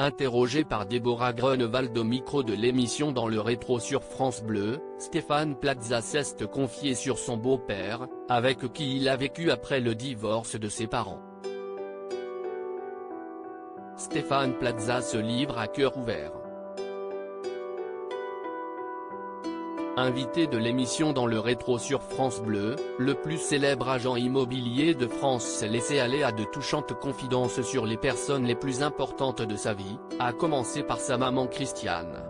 Interrogé par Déborah Grunewald au micro de l'émission Dans le rétro sur France Bleu, Stéphane Plaza s'est confié sur son beau-père, avec qui il a vécu après le divorce de ses parents. Stéphane Plaza se livre à cœur ouvert. Invité de l'émission Dans le rétro sur France Bleu, le plus célèbre agent immobilier de France s'est laissé aller à de touchantes confidences sur les personnes les plus importantes de sa vie, à commencer par sa maman Christiane.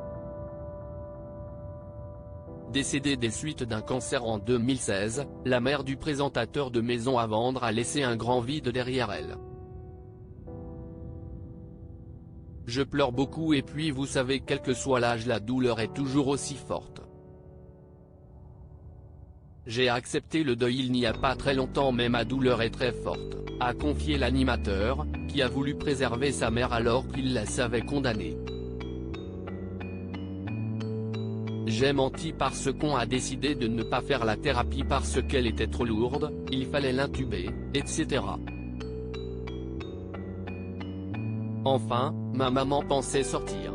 Décédée des suites d'un cancer en 2016, la mère du présentateur de Maison à vendre a laissé un grand vide derrière elle. Je pleure beaucoup et puis vous savez quel que soit l'âge la douleur est toujours aussi forte. J'ai accepté le deuil il n'y a pas très longtemps mais ma douleur est très forte, a confié l'animateur, qui a voulu préserver sa mère alors qu'il la savait condamnée. J'ai menti parce qu'on a décidé de ne pas faire la thérapie parce qu'elle était trop lourde, il fallait l'intuber, etc. Enfin, ma maman pensait sortir.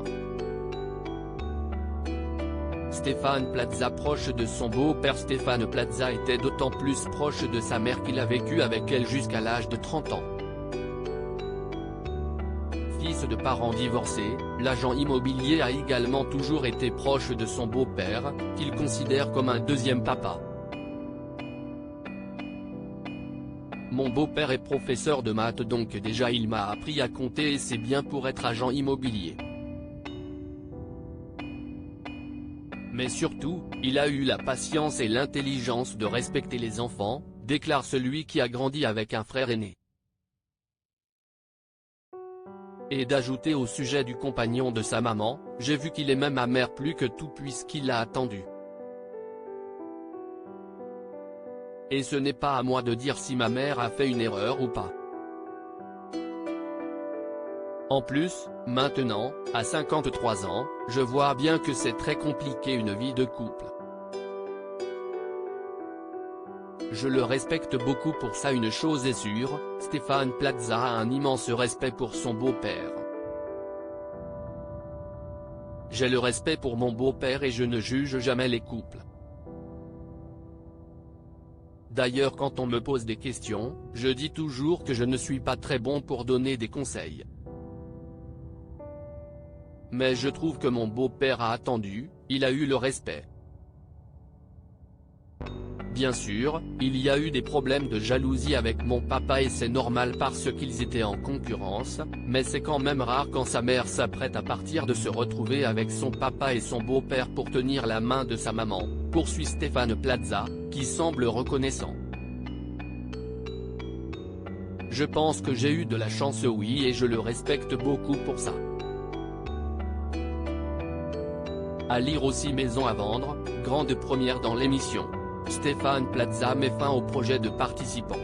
Stéphane Plaza proche de son beau-père. Stéphane Plaza était d'autant plus proche de sa mère qu'il a vécu avec elle jusqu'à l'âge de 30 ans. Fils de parents divorcés, l'agent immobilier a également toujours été proche de son beau-père, qu'il considère comme un deuxième papa. Mon beau-père est professeur de maths donc déjà il m'a appris à compter et c'est bien pour être agent immobilier. Mais surtout, il a eu la patience et l'intelligence de respecter les enfants, déclare celui qui a grandi avec un frère aîné. Et d'ajouter au sujet du compagnon de sa maman, j'ai vu qu'il aimait ma mère plus que tout puisqu'il l'a attendue. Et ce n'est pas à moi de dire si ma mère a fait une erreur ou pas. En plus, maintenant, à 53 ans, je vois bien que c'est très compliqué une vie de couple. Je le respecte beaucoup pour ça. Une chose est sûre, Stéphane Plaza a un immense respect pour son beau-père. J'ai le respect pour mon beau-père et je ne juge jamais les couples. D'ailleurs quand on me pose des questions, je dis toujours que je ne suis pas très bon pour donner des conseils. Mais je trouve que mon beau-père a attendu, il a eu le respect. Bien sûr, il y a eu des problèmes de jalousie avec mon papa et c'est normal parce qu'ils étaient en concurrence, mais c'est quand même rare quand sa mère s'apprête à partir de se retrouver avec son papa et son beau-père pour tenir la main de sa maman, poursuit Stéphane Plaza, qui semble reconnaissant. Je pense que j'ai eu de la chance oui et je le respecte beaucoup pour ça. À lire aussi Maison à vendre, grande première dans l'émission. Stéphane Plaza met fin au projet de participants.